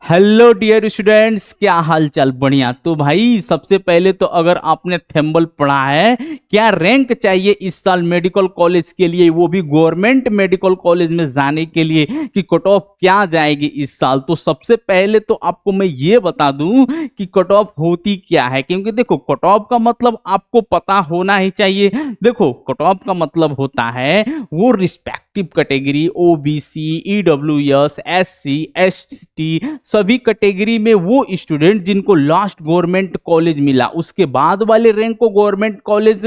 Hello dear students, क्या हाल चाल? बढ़िया। तो भाई सबसे पहले तो अगर आपने थंबनेल पढ़ा है, क्या रैंक चाहिए इस साल मेडिकल कॉलेज के लिए, वो भी गवर्नमेंट मेडिकल कॉलेज में जाने के लिए, कि कट ऑफ क्या जाएगी इस साल। तो सबसे पहले तो आपको मैं ये बता दूं कि कट ऑफ होती क्या है, क्योंकि देखो कट ऑफ का मतलब आपको पता होना ही चाहिए। देखो कट ऑफ का मतलब होता है वो respective category, OBC, EWS, SC, ST, सभी कैटेगरी में वो स्टूडेंट जिनको लास्ट गवर्नमेंट कॉलेज मिला, उसके बाद वाले रैंक को गवर्नमेंट कॉलेज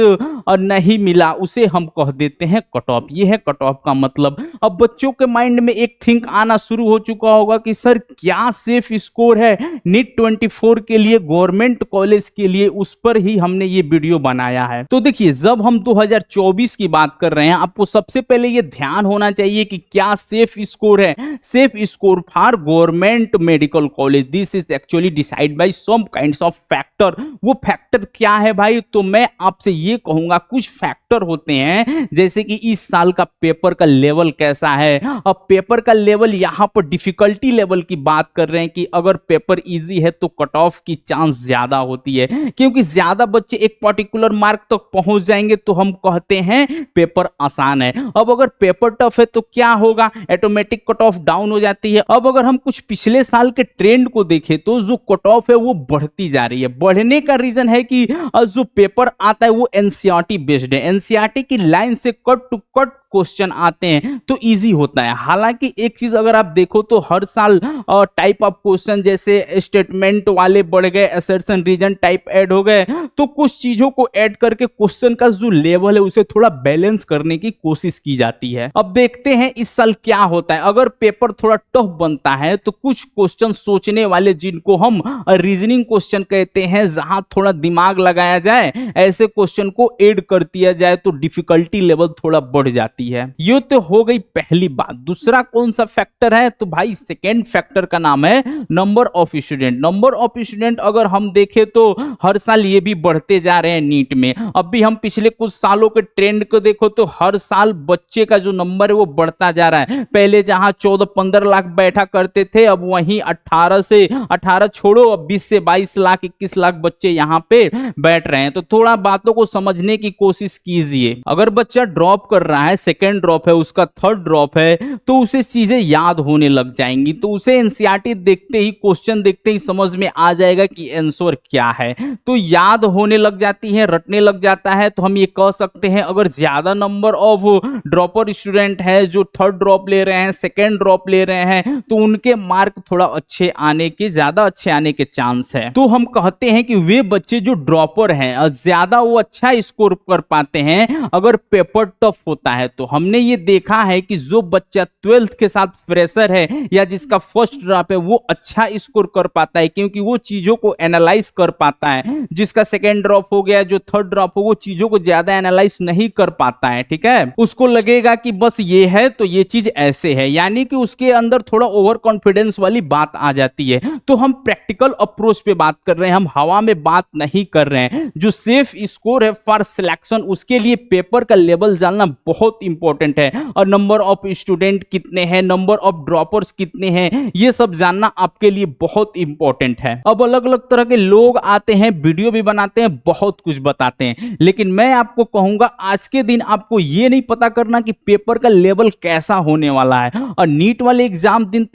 नहीं मिला, उसे हम कह देते हैं कट ऑफ। ये है कट ऑफ का मतलब। अब बच्चों के माइंड में एक थिंक आना शुरू हो चुका होगा कि सर क्या सेफ स्कोर है नीट 24 के लिए गवर्नमेंट कॉलेज के लिए, उस पर ही हमने ये वीडियो बनाया है। तो देखिए, जब हम 2024 की बात कर रहे हैं, आपको सबसे पहले ये ध्यान होना चाहिए कि क्या सेफ स्कोर है। Safe score for government medical college, this is actually decide by some kinds of factor. वो फैक्टर क्या है भाई? तो मैं आपसे ये कहूंगा कुछ फैक्टर होते हैं, जैसे कि इस साल का पेपर का लेवल कैसा है। अब पेपर का लेवल, यहां पर डिफिकल्टी लेवल की बात कर रहे हैं कि अगर पेपर इजी है तो कट ऑफ की चांस ज्यादा होती है, क्योंकि ज्यादा बच्चे एक पर्टिकुलर मार्क तक पहुंच जाएंगे तो हम कहते हैं पेपर आसान है। अब अगर पेपर टफ है तो क्या होगा? ऑटोमेटिक कट ऑफ डाउन हो जाती है। अब अगर हम कुछ पिछले साल के ट्रेंड को देखें तो जो कट ऑफ है वो बढ़ती जा रही है। बढ़ने का रीजन है कि जो पेपर आता है वो एनसीईआरटी बेस्ड है। एनसीईआरटी की लाइन से कट टू कट क्वेश्चन आते हैं तो इजी होता है। हालांकि एक चीज अगर आप देखो तो हर साल टाइप ऑफ क्वेश्चन, जैसे स्टेटमेंट वाले बढ़ गए, असर्शन रीजन टाइप ऐड हो गए, तो कुछ चीजों को ऐड करके क्वेश्चन का जो लेवल है उसे थोड़ा बैलेंस करने की कोशिश की जाती है। अब देखते हैं इस साल क्या होता है। अगर पेपर थोड़ा टफ बनता है तो कुछ क्वेश्चन सोचने वाले, जिनको हम रीजनिंग क्वेश्चन कहते हैं, जहां थोड़ा दिमाग लगाया जाए, ऐसे क्वेश्चन को ऐड कर दिया जाए तो डिफिकल्टी लेवल थोड़ा बढ़ जाती है। ये तो हो गई पहली बात। दूसरा कौन सा फैक्टर है? तो भाई सेकेंड फैक्टर का नाम है number of student. Number of student अगर हम देखें तो हर साल ये भी बढ़ते जा रहे हैं नीट में। अब भी हम पिछले कुछ सालों के ट्रेंड को देखो तो हर साल बच्चे का जो नंबर है वो बढ़ता जा रहा है। पहले जहां 14-15 लाख बैठा करते थे, अब वहीं 18 छोड़ो, अब 20 से 22 लाख, 21 लाख बच्चे यहाँ पे बैठ रहे हैं। तो थोड़ा बातों को समझने की कोशिश कीजिए। अगर बच्चा ड्रॉप कर रहा है, सेकेंड ड्रॉप है, उसका थर्ड ड्रॉप है, तो उसे चीजें याद होने लग जाएंगी। तो उसे एनसीईआरटी देखते ही, क्वेश्चन देखते ही समझ में आ जाएगा कि आंसर क्या है, तो याद होने लग जाती है, रटने लग जाता है। तो हम ये कह सकते हैं अगर ज्यादा नंबर ऑफ ड्रॉपर स्टूडेंट है, जो थर्ड ड्रॉप ले रहे हैं, सेकेंड ड्रॉप ले रहे हैं, तो उनके मार्क थोड़ा अच्छे आने के, ज्यादा अच्छे आने के चांस है। तो हम कहते हैं कि वे बच्चे जो ड्रॉपर हैं ज्यादा वो अच्छा स्कोर कर पाते हैं अगर पेपर टफ होता है। तो हमने ये देखा है कि जो बच्चा 12th के साथ फ्रेशर है या जिसका फर्स्ट ड्रॉप है, वो अच्छा स्कोर कर पाता है, क्योंकि वो चीजों को एनालाइज कर पाता है। जिसका सेकेंड ड्रॉप हो गया, जो थर्ड ड्रॉप हो, वो चीजों को ज्यादा एनालाइज नहीं कर पाता है। ठीक है, उसको लगेगा कि बस ये है तो ये चीज ऐसे है, यानी कि उसके अंदर थोड़ा ओवर कॉन्फिडेंस वाली बात आ जाती है। तो हम प्रैक्टिकल अप्रोच पे बात कर रहे हैं, हम हवा में बात नहीं कर रहे हैं। जो सेफ स्कोर है फॉर सिलेक्शन, उसके लिए पेपर का लेवल जानना बहुत इंपॉर्टेंट है, और नंबर ऑफ स्टूडेंट कितने हैं, नंबर ऑफ ड्रॉपर्स कितने हैं, ये सब जानना आपके लिए बहुत इंपॉर्टेंट है। अब अलग अलग तरह के लोग आते हैं, वीडियो भी बनाते हैं, बहुत कुछ बताते हैं, लेकिन मैं आपको कहूंगा आज के दिन आपको ये नहीं पता करना कि पेपर का लेवल कैसा होने वाला है। और नीट वाले एग्जाम दिन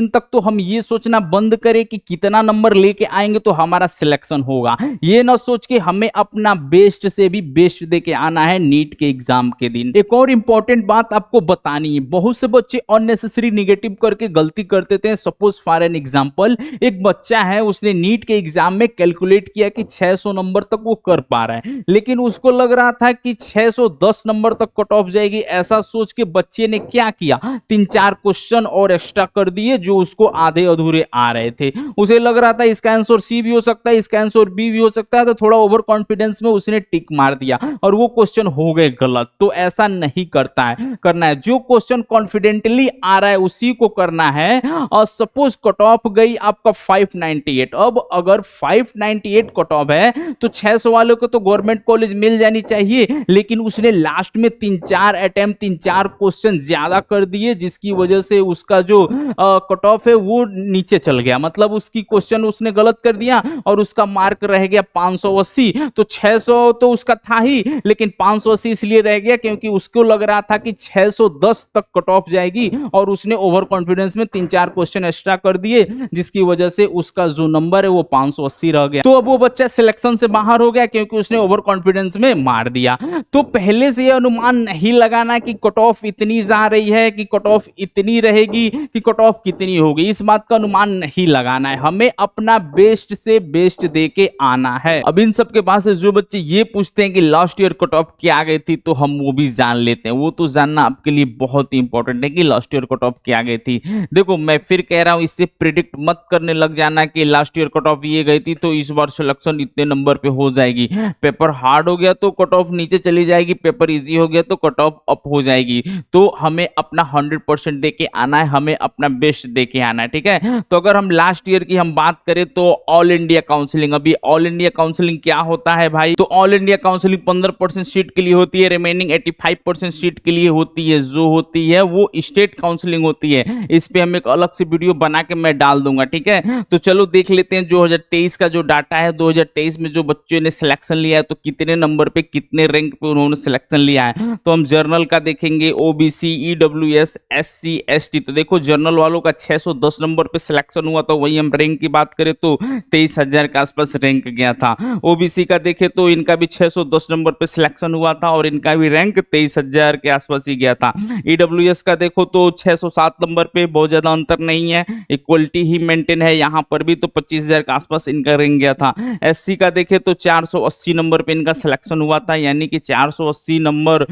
तक तो हम ये सोचना बंद करें कि कितना नंबर लेके आएंगे तो हमारा सिलेक्शन होगा। ये ना सोच के हमें अपना बेस्ट से भी बेस्ट देके आना है नीट के एग्जाम के दिन। एक और इंपॉर्टेंट बात आपको बतानी है, बहुत से बच्चे अननेसेसरी निगेटिव करके गलती कर देते हैं। सपोज फॉर एन एग्जांपल, एक बच्चा है, उसने नीट के एग्जाम में कैलकुलेट किया कि 600 नंबर तक वो कर पा रहा है, लेकिन उसको लग रहा था कि 610 नंबर तक कट ऑफ जाएगी। ऐसा सोच के बच्चे ने क्या किया, 3-4 क्वेश्चन और एक्स्ट्रा कर दिए जो उसको आधे अधूरे आ रहे थे। उसे लग रहा था इसका आंसर सी भी हो सकता है, इसका आंसर बी भी हो सकता है, तो थोड़ा ओवर कॉन्फिडेंस में उसने टिक मार दिया और वो क्वेश्चन हो गए गलत। तो ऐसा नहीं करना है। जो क्वेश्चन कॉन्फिडेंटली आ रहा है उसी को करना है। और सपोज कट ऑफ गई आपका 598, अब अगर 598 कट ऑफ है तो 600 वालों को तो गवर्नमेंट कॉलेज मिल जानी चाहिए, लेकिन उसने लास्ट में 3-4 अटेम्प्ट 3-4 क्वेश्चन ज्यादा कर दिए, जिसकी वजह से उसका जो कट ऑफ है वो नीचे चल गया। मतलब उसकी क्वेश्चन उसने गलत कर दिया और उसका मार्क रह गया 580। तो 600 तो उसका था ही, लेकिन 580 इसलिए रह गया क्योंकि उसको लग रहा था कि 610 तक कट ऑफ जाएगी और उसने ओवर कॉन्फिडेंस में 3-4 क्वेश्चन एक्स्ट्रा कर दिए, जिसकी वजह से उसका जो नंबर है वो 580 रह गया। तो अब वो बच्चा सिलेक्शन से बाहर हो गया क्योंकि उसने ओवर कॉन्फिडेंस में मार दिया। तो पहले से ये अनुमान नहीं लगाना कि कट ऑफ इतनी जा रही है, कि कट ऑफ इतनी रहेगी, कि कट ऑफ कितनी होगी, इस बात का अनुमान नहीं लगाना है। हमें अपना बेस्ट से बेस्ट दे के आना है। अब इन सब के पास से जो बच्चे ये पूछते हैं कि लास्ट ईयर कट ऑफ क्या गई थी, तो हम वो भी जान लेते हैं। वो तो जानना आपके लिए बहुत ही इंपॉर्टेंट है कि लास्ट ईयर कट ऑफ क्या गई थी। देखो मैं फिर कह रहा हूं, इससे प्रिडिक्ट मत करने लग जाना कि लास्ट ईयर कट ऑफ ये गई थी तो इस बार सिलेक्शन इतने नंबर पे हो जाएगी। पेपर हार्ड हो गया तो कट ऑफ नीचे चली जाएगी, पेपर इजी हो गया तो कट ऑफ अप हो जाएगी। तो हमें अपना 100% दे के आना है, हमें अपना बेस्ट दे के आना है, ठीक है। तो अगर हम लास्ट ईयर की हम बात करें तो ऑल इंडिया काउंसलिंग, अभी ऑल इंडिया काउंसलिंग क्या होता है भाई, तो ऑल इंडिया काउंसलिंग 15% सीट के लिए होती है, रिमेनिंग 85% सीट के लिए होती है। जो होती है वो स्टेट काउंसलिंग होती है। इस पे हम एक अलग से वीडियो बना के मैं डाल दूंगा, ठीक है। तो चलो देख लेते हैं 2023 का जो डाटा है। 2023 में जो बच्चों ने सिलेक्शन लिया है तो कितने नंबर पे कितने रैंक पे उन्होंने सिलेक्शन लिया है। तो हम जर्नल का देखेंगे, ओबीसी, ईडब्ल्यूएस, एससी, एसटी। तो देखो जर्नल वालों का 610 नंबर पे सिलेक्शन हुआ, तो वही हम रैंक की बात करें तो 23,000 के आसपास रैंक गया था। ओबीसी का देखे तो इनका भी 610 नंबर पे सिलेक्शन हुआ था और इनका भी रैंक 23,000 के आसपास ही गया था। ईडब्ल्यूएस का देखो तो 607 नंबर पे, बहुत ज्यादा अंतर नहीं है, इक्वलिटी ही मेंटेन है यहाँ पर भी, तो 25,000 के आसपास इनका रैंक गया था। एससी का देखे तो 480 नंबर पे इनका सिलेक्शन हुआ था, यानी कि 480 नंबर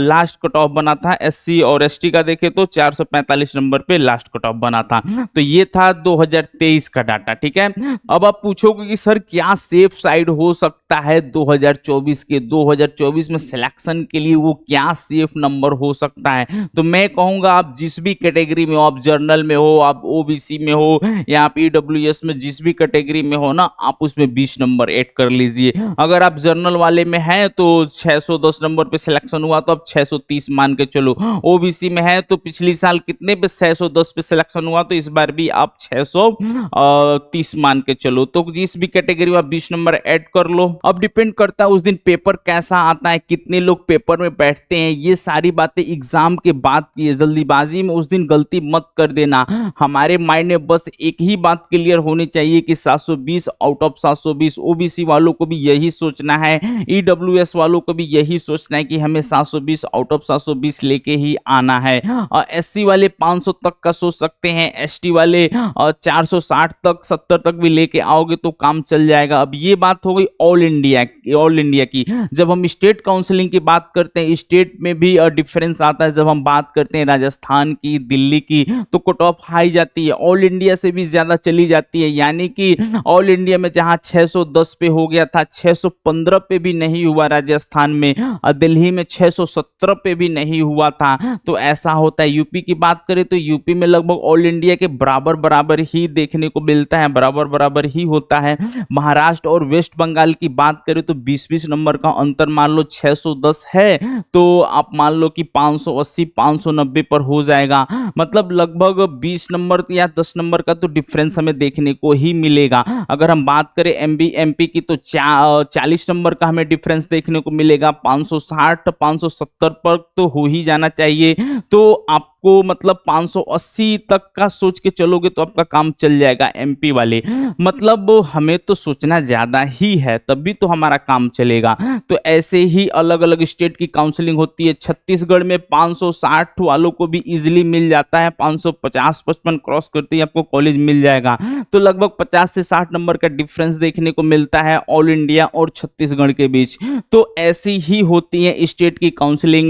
लास्ट कट ऑफ बना था एससी। और एसटी का देखे तो 445 नंबर पे लास्ट कट ऑफ बना था। तो ये था 2023 का डाटा, ठीक है। अब आप पूछोगे कि सर क्या सेफ साइड हो सकता है 2024 के, 2024 में सिलेक्शन के लिए वो क्या सेफ नंबर हो सकता है। तो मैं कहूंगा आप जिस भी कैटेगरी में हो, आप जर्नल में हो, आप ओबीसी में हो, या आप ईडब्ल्यूएस में जिस भी कैटेगरी में हो ना, आप उसमें 20 नंबर ऐड कर लीजिए। अगर आप जर्नल वाले में हैं तो 610 नंबर पे सिलेक्शन हुआ तो अब 630 मान के चलो। ओबीसी में है तो पिछली साल कितने पे 610 पे सिलेक्शन हुआ, तो इस बार भी आप 630 मान के चलो। तो जिस भी कैटेगरी में आप 20 नंबर ऐड कर लो। अब डिपेंड करता है उस दिन पेपर कैसा आता है, कितने लोग पेपर में बैठते हैं, ये सारी बातें एग्जाम के बाद की है। जल्दीबाजी में उस दिन गलती मत कर देना। हमारे माइंड में बस एक ही बात क्लियर होनी चाहिए कि 720 आउट ऑफ 720। ओबीसी वालों को भी यही सोचना है, ईडब्ल्यूएस वालों को भी यही सोचना है कि हमें 720 आउट ऑफ 720 लेके ही आना है। और एससी वाले 500 तक का सोच सकते हैं, एसटी वाले 460 तक 70 तक भी लेके आओगे तो काम चल जाएगा। अब ये बात हो गई ऑल इंडिया की। जब हम स्टेट काउंसलिंग की बात करते हैं, स्टेट में भी डिफरेंस आता है। जब हम बात करते हैं राजस्थान की, दिल्ली की, तो कट ऑफ हाई जाती है, ऑल इंडिया से भी ज्यादा चली जाती है। यानी कि ऑल इंडिया में जहां 610 पे हो गया था, 615 पे भी नहीं हुआ राजस्थान में, दिल्ली में 617 पे भी नहीं हुआ था। तो ऐसा होता है। यूपी की बात करें तो यूपी में लगभग ऑल इंडिया के बराबर ही देखने को मिलता है, बराबर ही होता है। महाराष्ट्र और वेस्ट बंगाल की बात करें तो 20-20 नंबर का अंतर, मान लो 610 है तो आप मान लो कि 580 590 पर हो जाएगा। मतलब लगभग 20 नंबर या 10 नंबर का तो डिफरेंस हमें देखने को ही मिलेगा। अगर हम बात करें एमपी की तो 40 नंबर का हमें डिफरेंस देखने को मिलेगा। 560 570 पर तो हो ही जाना चाहिए। तो आपको मतलब 580 तक का सोच के चलोगे तो आपका काम चल जाएगा। एमपी वाले मतलब हमें तो सोचना ज्यादा ही है, तभी तो हमारा काम चलेगा। तो ऐसे ही अलग अलग स्टेट की काउंसलिंग होती है। छत्तीसगढ़ में 560 वालों को भी इजीली मिल जाता है, 550-55 क्रॉस करते ही आपको कॉलेज मिल जाएगा। तो लगभग 50 से 60 नंबर का डिफरेंस देखने को मिलता है ऑल इंडिया और छत्तीसगढ़ के बीच। तो ऐसी ही होती है स्टेट की काउंसलिंग,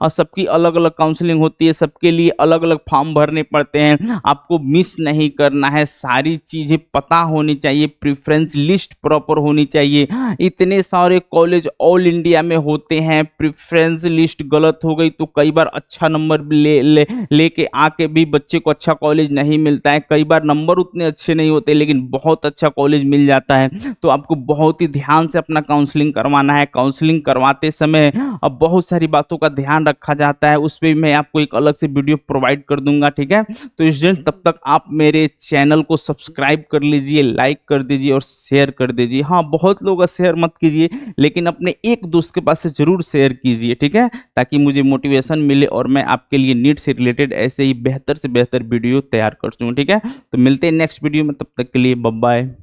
और सबकी अलग अलग काउंसलिंग होती है, सबके लिए अलग अलग फॉर्म भरने पड़ते हैं, आपको मिस नहीं करना है, सारी चीज़ें पता होनी चाहिए, प्रेफरेंस लिस्ट प्रॉपर होनी चाहिए। इतने सारे कॉलेज ऑल इंडिया में होते हैं, प्रेफरेंस लिस्ट गलत हो गई तो कई बार अच्छा नंबर लेके आके भी बच्चे को अच्छा कॉलेज नहीं मिलता है, कई बार नंबर उतने अच्छे नहीं होते लेकिन बहुत अच्छा कॉलेज मिल जाता है। तो आपको बहुत ही ध्यान से अपना काउंसलिंग करवाना है। काउंसलिंग करवाते समय अब बहुत सारी बातों का ध्यान रखा जाता है, उस पर मैं आपको एक अलग से वीडियो प्रोवाइड कर दूंगा, ठीक है। तो स्टूडेंट तब तक आप मेरे चैनल को सब्सक्राइब कर लीजिए, लाइक कर दीजिए और शेयर कर दीजिए। हाँ, बहुत लोग शेयर मत कीजिए लेकिन अपने एक दोस्त के पास से जरूर शेयर कीजिए, ठीक है, ताकि मुझे मोटिवेशन मिले और मैं आपके लिए नीट से रिलेटेड ऐसे ही बेहतर से बेहतर वीडियो तैयार कर सकूँ, ठीक है। तो मिलते हैं नेक्स्ट वीडियो में, तब तक के लिए बाय बाय।